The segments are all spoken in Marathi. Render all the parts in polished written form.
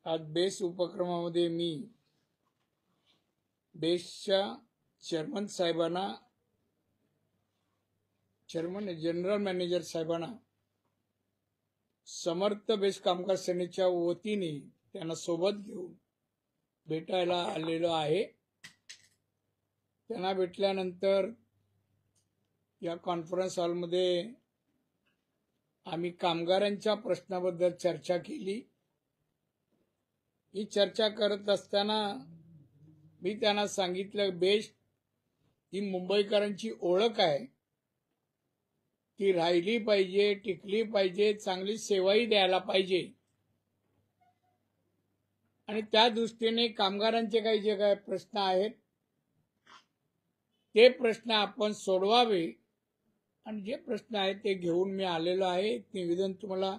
आज बेस्ट उपक्रमामध्ये मी बेस्टच्या चेअरमन साहेबांना जनरल मॅनेजर साहेबांना समर्थ बेस्ट कामगार सेनेच्या वतीने त्यांना सोबत घेऊन भेटायला आलेलो आहे। त्यांना भेटल्यानंतर या कॉन्फरन्स हॉलमध्ये आम्ही कामगारांच्या प्रश्नाबद्दल चर्चा केली। ही चर्चा करत असताना मी त्यांना सांगितलं बेस्ट ही मुंबईकरांची ओळख आहे, ती राहिली पाहिजे, टिकली पाहिजे, चांगली सेवाही द्यायला पाहिजे आणि त्या दृष्टीने कामगारांचे काही जे काही प्रश्न आहेत ते प्रश्न आपण सोडवावे आणि जे प्रश्न आहेत ते घेऊन मी आलेलो आहे। निवेदन तुम्हाला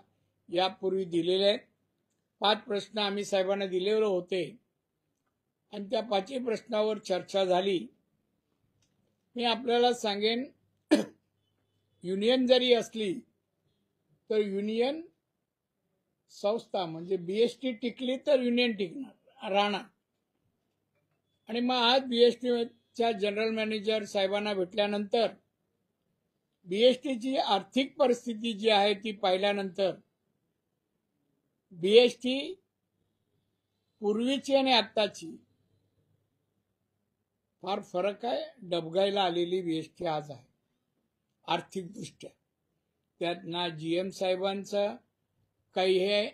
यापूर्वी दिलेले आहे। 5 प्रश्न आम्ही साहेबांना दिलेले होते आणि त्या 5 प्रश्नावर चर्चा झाली। मी आपल्याला सांगेन युनियन जरी असली तर युनियन संस्था म्हणजे बीएसटी टिकली तर युनियन टिकणार राहणार। आणि मग आज बीएसटीच्या जनरल मॅनेजर साहेबांना भेटल्यानंतर बीएसटीची आर्थिक परिस्थिती जी आहे ती पाहिल्यानंतर बीएसटी पूर्वीची आणि आत्ताची फार फरक आहे। डबघाईला आलेली बीएसटी आज आहे आर्थिक दृष्ट्या। त्यात ना जीएम साहेबांचा काही हे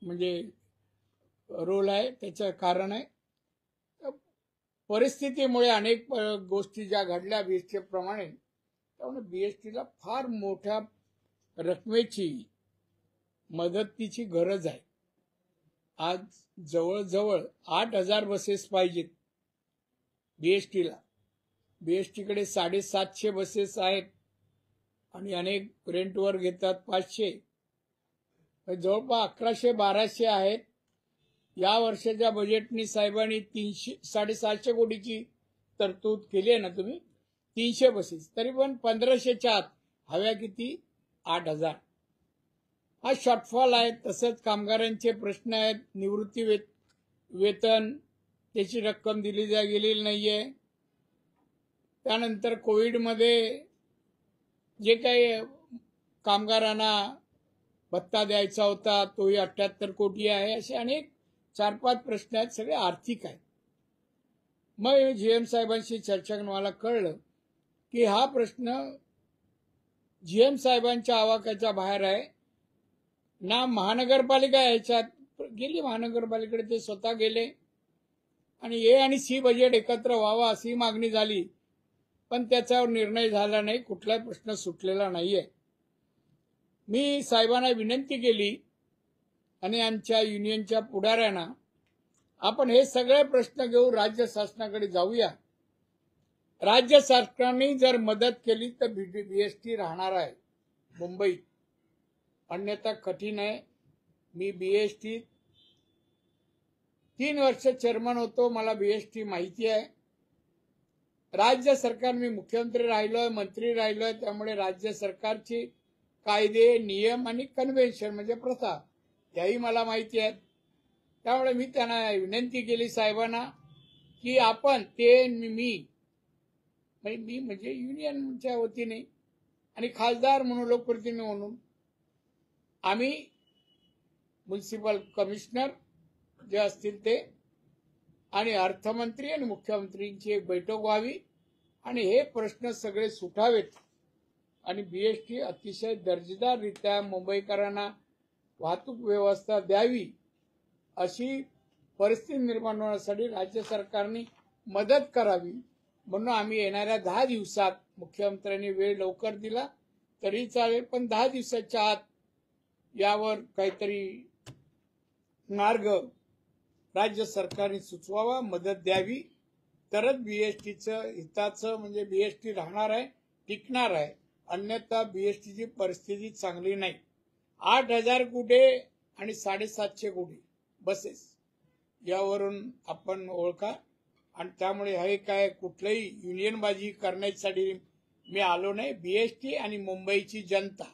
म्हणजे रोल आहे, त्याचं कारण आहे परिस्थितीमुळे अनेक गोष्टी ज्या घडल्या बीएसटी प्रमाणे, त्यामुळे बीएसटीला फार मोठ्या रकमेची मदतीची गरज आहे। आज जवळजवळ 8000 बसेस पाहिजेत बीएसटीला। बीएसटीकडे 750 बसेस आहेत आणि अनेक रेंटवर घेतात 500, जवळपास 1100-1200 आहेत। या वर्षाच्या बजेटनी साहेबांनी 300-750 कोटीची तरतूद केली आहे ना तुम्ही, 300 बसेस, तरी पण 1500च्या आत हव्या किती 8000 हा शॉर्टफॉल आहे। तसंच कामगारांचे प्रश्न आहेत, निवृत्ती वेतन त्याची रक्कम दिली गेलेली नाहीये। त्यानंतर कोविडमध्ये जे काही कामगारांना भत्ता द्यायचा होता तोही 78 कोटी आहे। असे अनेक 4-5 प्रश्न आहेत, सगळे आर्थिक आहेत। मग जीएम साहेबांशी चर्चा करून मला कळलं की हा प्रश्न जीएम साहेबांच्या आवाक्याच्या बाहेर आहे ना। महानगरपालिका याच्यात गेली, महानगरपालिकेकडे ते स्वतः गेले आणि ए आणि सी बजेट एकत्र व्हावा अशी मागणी झाली, पण त्याच्यावर निर्णय झाला नाही, कुठलाही प्रश्न सुटलेला नाहीये। मी साहेबांना विनंती केली आणि आमच्या युनियनच्या पुढाऱ्यांना आपण हे सगळे प्रश्न घेऊन राज्य शासनाकडे जाऊया। राज्य सरकारने जर मदत केली तर बीएसटी राहणार आहे मुंबईत, अन्यथा कठीण आहे। मी बीएसटी 3 वर्ष चेअरमन होतो, मला बीएसटी माहिती आहे। राज्य सरकार मी मुख्यमंत्री राहिलोय, मंत्री राहिलोय, त्यामुळे राज्य सरकारची कायदे नियम आणि कन्व्हेन्शन म्हणजे प्रथा त्याही मला माहिती आहेत। त्यामुळे मी त्यांना विनंती केली साहेबांना की आपण ते मी म्हणजे युनियनच्या वतीने आणि खासदार म्हणून लोकप्रतिनिधी म्हणून आम्ही म्युनिसिपल कमिशनर जे असतील ते आणि अर्थमंत्री आणि मुख्यमंत्रींची एक बैठक व्हावी आणि हे प्रश्न सगळे सुटावेत आणि बीएसटी अतिशय दर्जेदाररित्या मुंबईकरांना वाहतूक व्यवस्था द्यावी अशी परिस्थिती निर्माण होण्यासाठी राज्य सरकारने मदत करावी। म्हणून आम्ही येणाऱ्या 10 दिवसात, मुख्यमंत्र्यांनी वेळ लवकर दिला तरी चालेल, पण 10 दिवसाच्या आत यावर काहीतरी मार्ग राज्य सरकारने सुचवावा, मदत द्यावी, तरच बीएसटीचं हिताचं म्हणजे बीएसटी राहणार आहे, टिकणार आहे। अन्यथा बीएसटीची परिस्थिती चांगली नाही। 8000 कोटी आणि 750 कोटी बसेस यावरून आपण ओळखा आणि त्यामुळे हे काय कुठलंही युनियनबाजी करण्यासाठी मी आलो नाही। बीएसटी आणि मुंबईची जनता,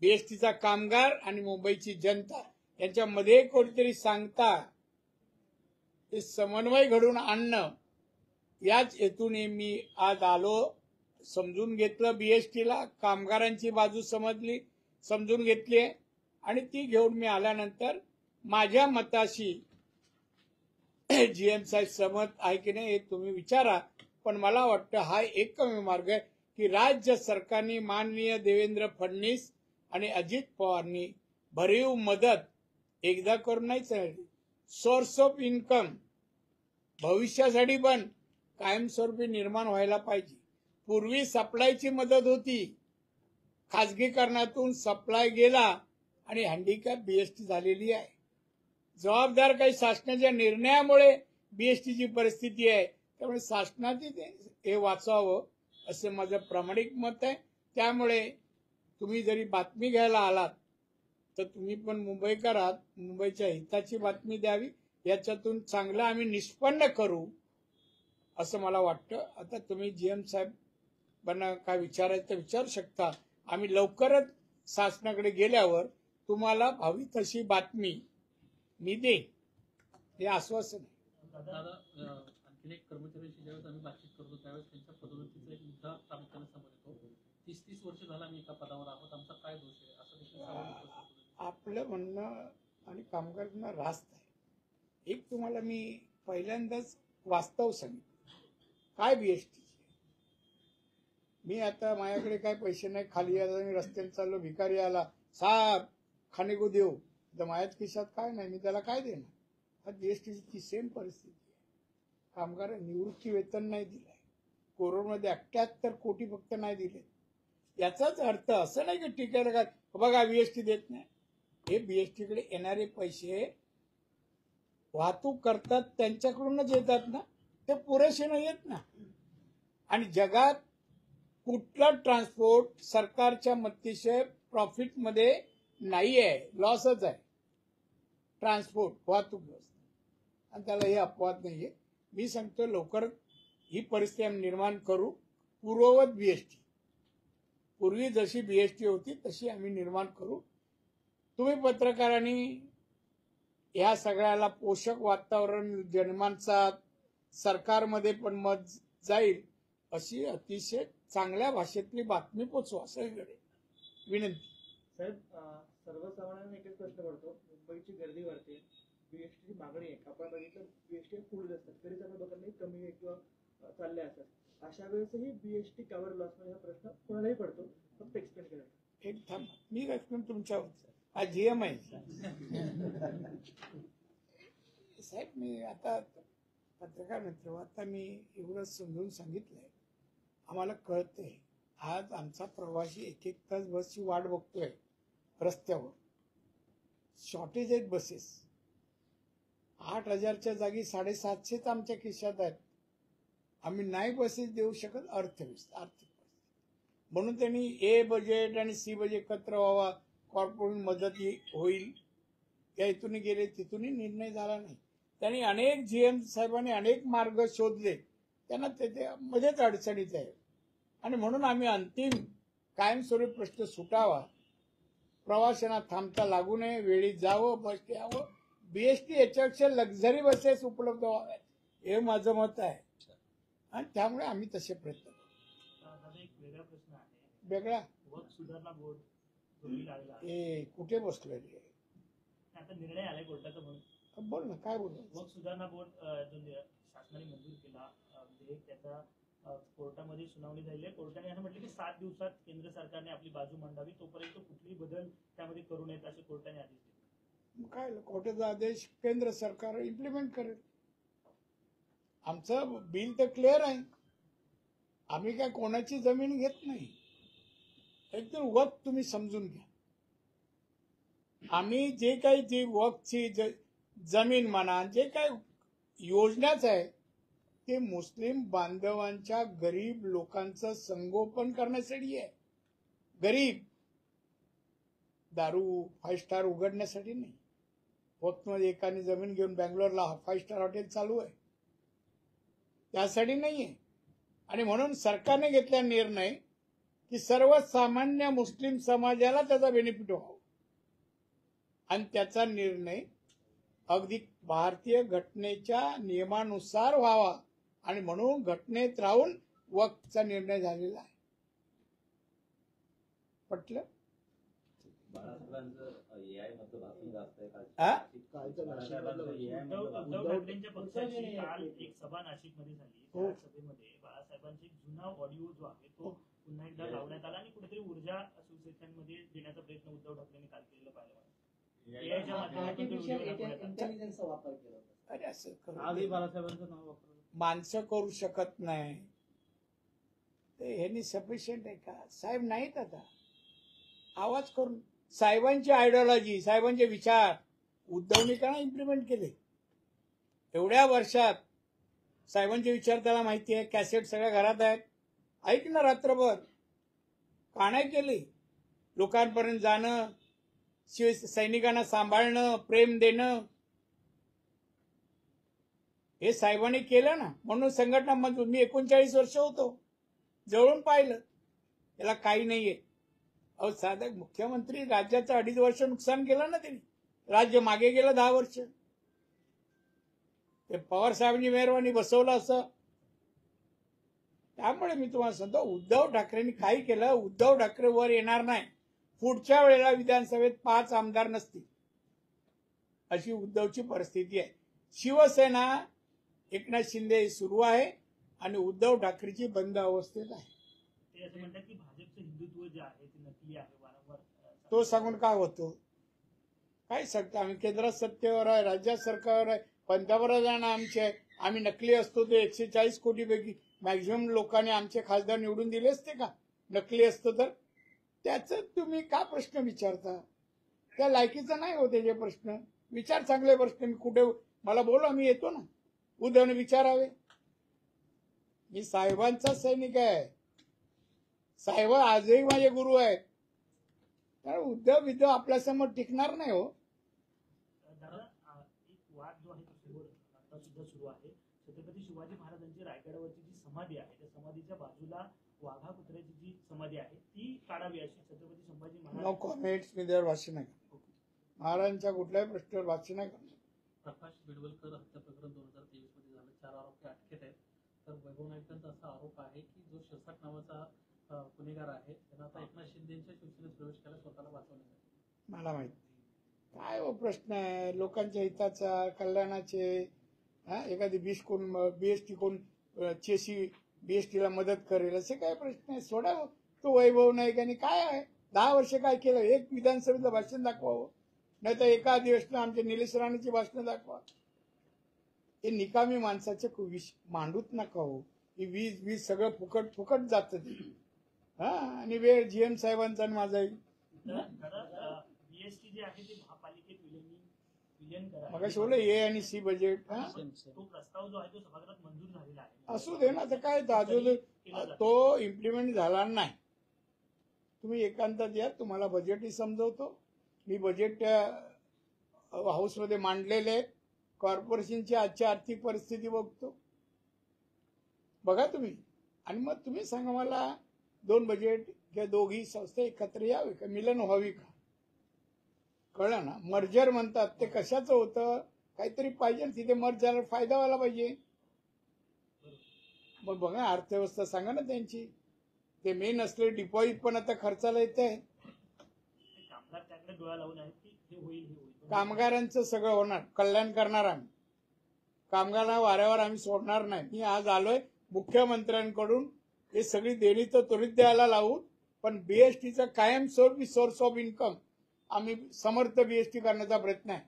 बीएसटीचा कामगार आणि मुंबईची जनता याच्यामध्ये कोणीतरी सांगता ते समन्वय घडून आणणं याच हेतूने मी आज आलो. समजून घेतलं बीएसटीला, कामगारांची बाजू समजून घेतली आणि ती घेऊन मी आल्यानंतर माझ्या मताशी जीएम साहेब सहमत आहे की नाही हे तुम्ही विचारा. पण मला वाटतं हा एकमेव मार्ग आहे की राज्य सरकारने माननीय देवेंद्र फडणवीस आणि अजित पवारनी भरीव मदत एकदा करून नाही चालली. सोर्स ऑफ इन्कम भविष्यासाठी पण कायमस्वरूपी निर्माण व्हायला पाहिजे. पूर्वी सप्लायची मदत होती, खाजगीकरणातून सप्लाय गेला आणि हँडिकॅप बीएसटी झालेली आहे. जबाबदार काही शासनाच्या निर्णयामुळे बीएसटीची परिस्थिती आहे. त्यामुळे शासनाने हे वाचावं असं माझं प्रामाणिक मत आहे. त्यामुळे तुम्ही जरी बातमी घ्यायला आलात तर तुम्ही पण मुंबईकर आहात, मुंबईच्या हिताची बातमी द्यावी. याच्यातून चांगलं आम्ही निष्पन्न करू असं मला वाटतं. आता तुम्ही जीएम साहेबांना काय विचारायचं तर विचारू शकता. आम्ही लवकरच शासनाकडे गेल्यावर तुम्हाला हवी तशी बातमी मी देईन हे आश्वासन आहे. दादा, आणखीन एक कर्मचाऱ्यांशी ज्यावेळेस आम्ही बातचीत करतो त्यावेळेस त्यांच्या पदोन्नतीचा एक मुद्दा प्रामुख्याने समोर येतो. 30 वर्ष झालं आम्ही एका पदावर आहोत, आमचा काय दोष आहे असं देखील सवाल होतो. आपलं म्हणणं आणि कामगारांना रास्त आहे. एक तुम्हाला मी पहिल्यांदाच वास्तव सांगितलं काय बीएसटी. मी आता माझ्याकडे काय पैसे नाही, खाली आला मी रस्त्याने चाललो, भिकारी आला, साहेब खाणे को देऊ, तर माझ्याच खिशात काय नाही, मी त्याला काय देणार. हा बीएसटीची ती सेम परिस्थिती आहे. कामगार निवृत्ती वेतन नाही दिलंय, कोरोनामध्ये 78 कोटी फक्त नाही दिले. याचाच अर्थ असं नाही की टिकायला काय बघा बीएसटी देत नाही. हे बीएसटीकडे येणारे पैसे वाहतूक करतात त्यांच्याकडूनच येतात ना, ते पुरेसे नाही येत ना. आणि जगात कुठला ट्रान्सपोर्ट सरकारच्या मतीशिवाय प्रॉफिटमध्ये नाही आहे, लॉसच आहे ट्रान्सपोर्ट वाहतूक व्यवस्था. आणि त्याला हे अपवाद नाहीये. मी सांगतो लवकर ही परिस्थिती आम्ही निर्माण करू. पूर्ववत बीएसटी, पूर्वी जशी बीएसटी होती तशी आम्ही निर्माण करू. तुम्ही पत्रकारांनी या सगळ्याला पोषक वातावरण जनमानसात सरकारमध्ये पण मत जाईल अशी अतिशय चांगल्या भाषेतली बातमी पोचवा सगळीकडे विनंती. साहेब, सर्वसामान्यांना एकच प्रश्न पडतो, मुंबईची गर्दी वाढते, बीएसटीची मागणी आहे, आपण बघितलं बीएसटी फुल असतात तरी आपण बघत नाही कमी आहे किंवा चालले असतात. अशा वेळेसही बीएसटी कव्हर लॉस मध्ये हा प्रश्न कोणालाही पडतो. फक्त एक्सप्लेन करा. एक थांब, मी एक्सप्लेन तुमच्यावर हा जीएम आहे साहेब. मी आता पत्रकार मित्र, आता मी एवढं समजून सांगितलंय, आम्हाला कळतंय. आज आमचा प्रवासी 1-1 तास बसची वाट बघतोय रस्त्यावर. शॉर्टेज आहेत बसेस. 8,000च्या जागी 750 आमच्या खिशात आहेत. आम्ही नाही बसेस देऊ शकत. आर्थिक परिस्थिती म्हणून त्यांनी ए बजेट आणि सी बजेट एकत्र व्हावा, कॉर्पोरेट मदत होईल या इथून गेले, तिथून निर्णय झाला नाही. त्यांनी अनेक जीएम साहेबांनी अनेक मार्ग शोधले, त्यांना ते मध्येच अडचणीत आहे. आणि म्हणून आम्ही अंतिम कायमस्वरूपी प्रश्न सुटावा, प्रवाशांना थांबता लागू नये, वेळी जावं, बस यावं. बीएसटी याच्यापेक्षा लक्झरी बसेस उपलब्ध व्हाव्यात हे माझं मत आहे. आणि त्यामुळे आम्ही तसे प्रयत्न करू. एक वेगळा प्रश्न आहे. वेगळा वक्फ सुधारणा बोर्ड हे कुठे बसलेले आता निर्णय आलाय कोर्टाचा म्हणून बोल ना, काय बोल. वक्फ सुधारणा बोर्ड जो शासनाने मंजूर केला, त्याचा कोर्टामध्ये सुनावणी झाली आहे. कोर्टाने असं म्हटलं की 7 दिवसात केंद्र सरकारने आपली बाजू मांडावी, तोपर्यंत कुठलीही बदल त्यामध्ये करू नयेत असे कोर्टाने आदेश दिले. काय कोर्टाचा आदेश केंद्र सरकार इम्प्लिमेंट करेल. आमचं बिल तर क्लिअर आहे. आम्ही काय कोणाची जमीन घेत नाही. एकदम वक्त तुम्ही समजून घ्या. आम्ही जे काही जी वक्तची जमीन म्हणा, जे काही योजनाच आहे ते मुस्लिम बांधवांच्या गरीब लोकांचं संगोपन करण्यासाठी आहे. गरीब दारू 5 स्टार उघडण्यासाठी नाही. वक्तमध्ये एकाने जमीन घेऊन बँगलोरला 5 स्टार हॉटेल चालू आहे, त्यासाठी नाहीये. आणि म्हणून सरकारने घेतला निर्णय की सर्वसामान्य मुस्लिम समाजाला त्याचा बेनिफिट व्हावा. आणि त्याचा निर्णय अगदी भारतीय घटनेच्या नियमानुसार व्हावा आणि म्हणून घटनेत राहून वक्फचा निर्णय झालेला आहे. पटलं? बाळासाहेबांचं AI मधलं भाषण जास्त आहे हा? बाळासाहेबांचं AI मधलं उद्धव भाषण उद्धव ठाकरेंच्या पक्षाची काल एक सभा नाशिकमध्ये झाली. हो. त्या सभेमध्ये बाळासाहेबांचा एक जुना ऑडिओ जो आहे तो पुन्हा एकदा लावण्यात आला आणि कुठेतरी ऊर्जा शिवसेनेमध्ये देण्याचा प्रयत्न उद्धव ठाकरेंनी काल केलेला पाहिला. AI च्या माध्यमातून तो व्हिडिओ दाखवण्यात आला. इंटेलिजन्सचा वापर केला होता. अरे असं करू आजही दे. बाळासाहेबांचं नाव वापरलं. माणसं करू शकत नाही ते ह्यांनी सफिशियंट आहे का? साहेब नाहीत आता आवाज करून. साहेबांची आयडिओलॉजी, साहेबांचे विचार उद्धवने का नाही इम्प्लिमेंट केले एवढ्या वर्षात? साहेबांचे विचार त्याला माहिती आहे, कॅसेट सगळ्या घरात आहेत. ऐक ना, रात्रभर का नाही केले? लोकांपर्यंत जाणं, सैनिकांना सांभाळणं, प्रेम देणं, हे साहेबांनी केलं ना. म्हणून संघटना मधून मी 39 वर्ष होतो, जवळून पाहिलं. याला काही नाहीये. अहो साधा मुख्यमंत्री राज्याचं 2.5 वर्ष नुकसान केलं ना त्यांनी. राज्य मागे गेलं 10 वर्ष. ते पवार साहेबांनी मेहरबानी बसवलं असं. त्यामुळे मी तुम्हाला सांगतो, उद्धव ठाकरेंनी काही केलं. उद्धव ठाकरे वर येणार नाही. पुढच्या वेळेला विधानसभेत 5 आमदार नसतील अशी उद्धवची परिस्थिती आहे. शिवसेना एकनाथ शिंदे सुरू आहे आणि उद्धव ठाकरेची बंद अवस्थेत आहे. ते असं म्हणतात की भाजपचं हिंदुत्व जे आहे ते नकली आहे. वारंवार तो सांगून काय होतो? काय सांगतो? आम्ही केंद्रात सत्तेवर आहे, राज्यात सरकारवर आहे, पंतप्रधान आमचे आहे. आम्ही नकली असतो ते 140 कोटीपैकी मॅक्झिमम लोकांनी आमचे खासदार निवडून दिले असते का नकली असतं तर? त्याच तुम्ही का प्रश्न विचारता? त्या लायकीचा नाही हो त्याचे प्रश्न. विचार चांगले प्रश्न. मी कुठे मला बोला, मी येतो ना. उद्धवने विचारावे. मी साहेबांचा सैनिक आहे. साहेब आजही माझे गुरु आहेत. कारण उद्धव आपल्यासमोर टिकणार नाही हो. दादा एक वाद जो आहे तो समोर आता सुद्धा सुरू आहे. छत्रपती शिवाजी महाराजांची रायगडावरची जी समाधी आहे त्या समाधीच्या बाजूला वाघा कुत्र्याची जी समाधी आहे ती काढावी अशी छत्रपती संभाजी नो महाराज. कॉमेंट्स. मी त्यावर भाष्य नाही करणार. महाराजांच्या कुठल्याही प्रश्नावर भाष्य नाही करणार. प्रकाश बेडवलकर हत्या प्रकरण 2023 मध्ये झालं. 4 आरोपी अटकेत आहेत. तर वैभव नाईकांचा असा आरोप आहे की जो शिरसाट नावाचा गुन्हेगार आहे त्यानं आता एकनाथ शिंदेच्या शिवसेनेत प्रवेश केला स्वतःला वाचवण्यासाठी. मला माहिती काय हो प्रश्न आहे लोकांच्या हिताचा, कल्याणाचे. एखादी बीएसटी कोण चेसी बीएसटीला मदत करेल असे काय प्रश्न आहे? सोडा हो. तो वैभव नाईकांनी काय आहे 10 वर्ष काय केलं? एक विधानसभेचं भाषण दाखवावं, नाही तर एका अधिवेशनात आमच्या निलेश राणेची भाषणं दाखवा. हे निकामी माणसाचे मांडूच नका हो. ही वीज सगळं फुकट फुकट जातं ते. आणि वेळ जीएम साहेबांचा आणि माझाही. बीएसटी जे आहे ते महापालिकेत विलीन करा. मग बोललो ए आणि सी बजेट. तो प्रस्ताव जो आहे तो सभागृहात मंजूर झालेला आहे. असू दे ना. तर काय तो इम्प्लिमेंट झाला नाही. तुम्ही एकांतात या, तुम्हाला बजेटही समजवतो. मी बजेट हाऊसमध्ये मांडलेले आहे. कॉर्पोरेशनची आजची आर्थिक परिस्थिती बघतो, बघा तुम्ही, आणि मग तुम्ही सांगा मला 2 बजेट किंवा दोघी संस्था एकत्र यावी का, मिलन व्हावी का? कळलं ना? मर्जर म्हणतात ते कशाचं होतं? काहीतरी पाहिजे तिथे मर्ज झाला फायदा व्हायला पाहिजे. मग बघा अर्थव्यवस्था सांगा ना त्यांची. ते मेन असले डिपॉझिट पण आता खर्चाला येत आहे. कामगार त्याकडे डोळा लावून आहेत की हे होईल हे होईल. कामगारांचं सगळं होणार, कल्याण करणार आम्ही. कामगारांना वाऱ्यावर आम्ही सोडणार नाही. मी आज आलोय मुख्यमंत्र्यांकडून हे सगळी देणी तर त्वरित द्यायला लावून, पण बीएसटीचा कायमस्वरूपी सोर्स ऑफ इन्कम आम्ही समर्थ बीएसटी करण्याचा प्रयत्न आहे.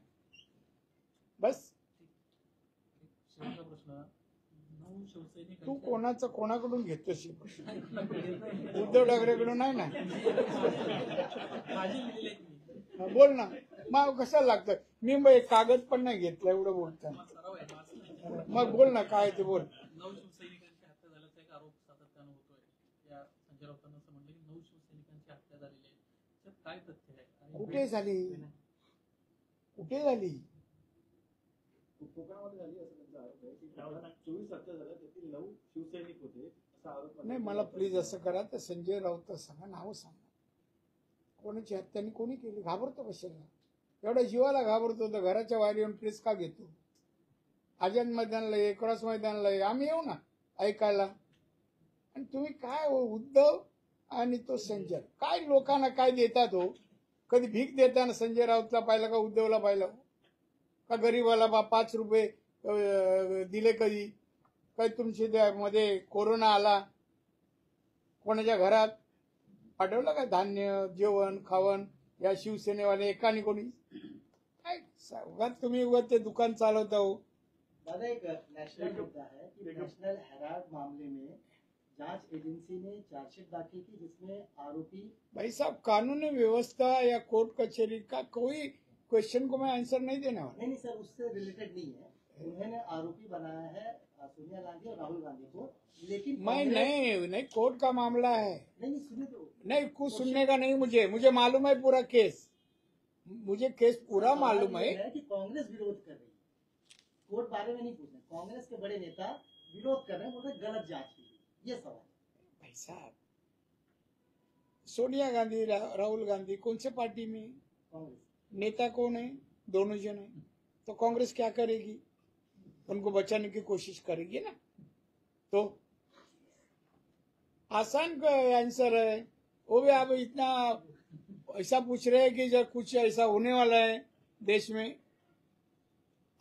बस. शेवटचा प्रश्न. 9 शिवसैनिक तू कोणाकडून घेतोस? उद्धव ठाकरेकडून नाही ना. माझी लिहिलेली आहे मी. बोल ना. मग कशाला लागतं? मी मग एक कागद पण नाही घेतला एवढं बोलताना. सराव आहे माझा. मग बोल ना काय ते बोल. 9 शिवसैनिकांची हत्या झाल्याचा एक आरोप सातत्यानं होतोय. या संजय राऊतांना असं म्हणलं की 9 शिवसैनिकांची हत्या झालेली आहे. त्यात काय तथ्य आहे? आणि कुठे झाली? कुठे झाली? कोकणामध्ये झाली असं त्यांचा आरोप आहे की 24 हत्या झाल्या त्यातील 9 शिवसैनिक होते असा आरोप. नाही, मला प्लीज असं करा तर संजय राऊत सांगा, नाव सांगा. कोणाची हत्याने कोणी केली? घाबरतो कशाला? एवढा जीवाला घाबरतो तर घराच्या बाहेर येऊन प्रेस का घेतो? आझाद मैदानला ये, क्रॉस मैदानला ये, आम्ही येऊ ना ऐकायला. आणि तुम्ही काय हो, उद्धव आणि तो संजय काय लोकांना काय देतात हो? कधी भीक देताना संजय राऊतला पाहिलं का उद्धवला पाहिलं का? गरीबाला 5 रुपये दिले कधी? काही तुमच्या मध्ये कोरोना आला कोणाच्या घरात पाठवलं का धान्य जेवण खावण? या शिवसेनेवाले एकाने कोणी काय उगाच तुम्ही उगाच ते दुकान चालवता हो. दादा एक नेशनल मुद्दा है कि नेशनल हेराल्ड मामले में जांच एजेंसी ने चार्जशीट दाखिल की जिसमें आरोपी भाई साहब कानूनी व्यवस्था या कोर्ट कचहरी का कोई क्वेश्चन को मैं आंसर नहीं देने वाला. नहीं सर उससे रिलेटेड नहीं है. उन्होंने आरोपी बनाया है सोनिया गांधी और राहुल गांधी को, लेकिन मैं नहीं कोर्ट का मामला है. नहीं सुनिए तो नहीं कुछ सुनने का नहीं. मुझे मालूम है पूरा केस. मुझे केस पूरा मालूम है कि कांग्रेस विरोध कर रही है. कोर्ट बारे में नहीं पूछ रहे. कांग्रेस के बड़े नेता विरोध कर रहे हैं, बोल रहे गलत जांच हुई. ये सवाल भाई साहब. सोनिया गांधी राहुल गांधी कौन से पार्टी में? कांग्रेस नेता कौन है? दोनों जन है. तो कांग्रेस क्या करेगी? उनको बचाने की कोशिश करेगी ना. तो आसान आंसर है वो भी. आप इतना ऐसा पूछ रहे हैं कि जब कुछ ऐसा होने वाला है देश में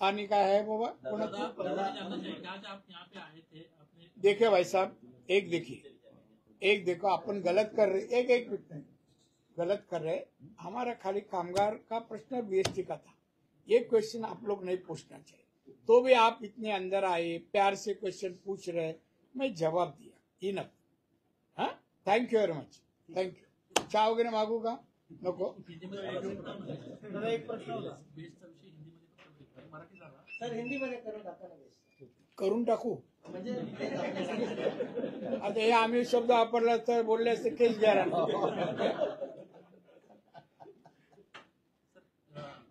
आने का है बाबा. दादा जानना चाहिए कि आज आप यहाँ पे आए थे अपने देखिए भाई साहब एक देखो अपन गलत कर रहे. एक मिनट गलत कर रहे. हमारा खाली कामगार का प्रश्न बीएसटी का था. ये क्वेश्चन आप लोग नहीं पूछना चाहिए. तो भी आप इतने अंदर आए प्यार से क्वेश्चन पूछ रहे. मैं जवाब दिया इनफ. हाँ thank you very much. Thank you. चहा वगैरे मागू का? नको. दादा एक प्रश्न होता बेस्टचा विषय हिंदीमध्ये फक्त मराठी झाला. सर हिंदीमध्ये करून टाका ना बेस्ट. करून टाकू. म्हणजे आता हे आम्ही शब्द वापरला तर बोलले असते केस घ्या. सर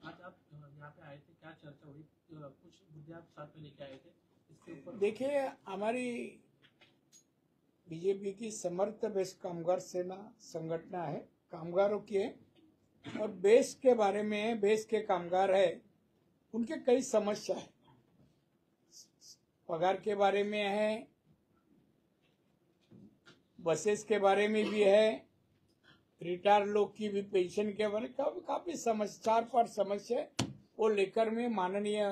आज आप यहाँ पे आए थे, क्या चर्चा हुई? कुछ मुद्दे आप साथ में लेके आए थे, इसके ऊपर देखिए हमारी बीजेपी की समर्थ बेस्ट कामगार सेना संगठन है, कामगारों की है. और बेस के बारे में बेस के कामगार है उनके कई समस्या है. पगार के बारे में है, बसेस के बारे में भी है, रिटायर लोग की भी पेंशन के बारे में काफी समस्या 4-5 समस्या है. वो लेकर में माननीय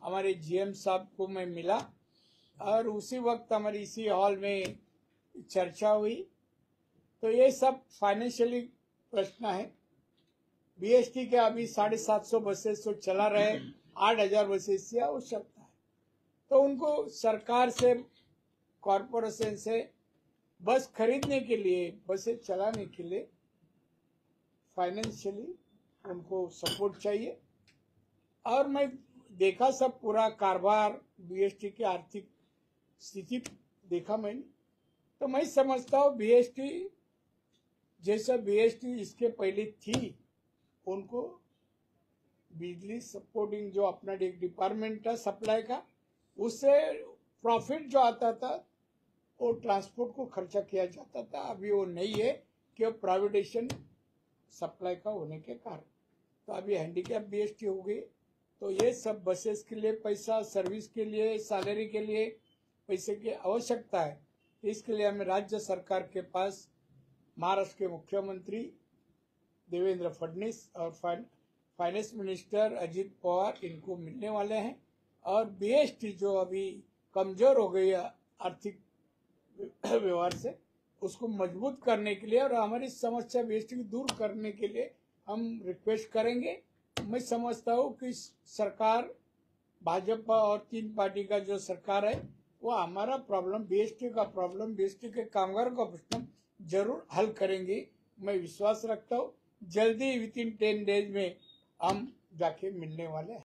हमारे जीएम साहब को मैं मिला और उसी वक्त हमारी इसी हॉल में चर्चा हुई. तो ये सब फाइनेंशियली प्रश्न है. बीएसटी के अभी 750 बसेस तो चला रहे, 8000 बसेस की आवश्यकता है. तो उनको सरकार से कॉरपोरेशन से बस खरीदने के लिए, बसें चलाने के लिए फाइनेंशियली उनको सपोर्ट चाहिए. और मैं देखा सब पूरा कारोबार बीएसटी की आर्थिक स्थिति देखा मैंने. तो मैं समझता हूँ बीएसटी जैसा बीएसटी इसके पहले थी उनको बिजली सपोर्टिंग जो अपना एक डिपार्टमेंट था सप्लाई का, उससे प्रॉफिट जो आता था वो ट्रांसपोर्ट को खर्चा किया जाता था. अभी वो नहीं है कि वो प्राइवेटाइजेशन सप्लाई का होने के कारण. तो अभी हैंडीकैप बीएसटी हो गई. तो ये सब बसेस के लिए पैसा, सर्विस के लिए, सैलरी के लिए पैसे की आवश्यकता है. इसके लिए हमें राज्य सरकार के पास महाराष्ट्र के मुख्यमंत्री देवेंद्र फडणवीस और फाइनेंस मिनिस्टर अजित पवार इनको मिलने वाले हैं. और बीएसटी जो अभी कमजोर हो गई आर्थिक व्यवहार से, उसको मजबूत करने के लिए और हमारी समस्या बीएसटी की दूर करने के लिए हम रिक्वेस्ट करेंगे. मैं समझता हूँ कि सरकार भाजपा और 3 पार्टी का जो सरकार है वो हमारा प्रॉब्लम, बीएसटी का प्रॉब्लम, बीएसटी के कामगारों का प्रश्न जरूर हल करेंगे. मैं विश्वास रखता हूँ जल्दी विद इन 10 डेज में हम जाके मिलने वाले हैं.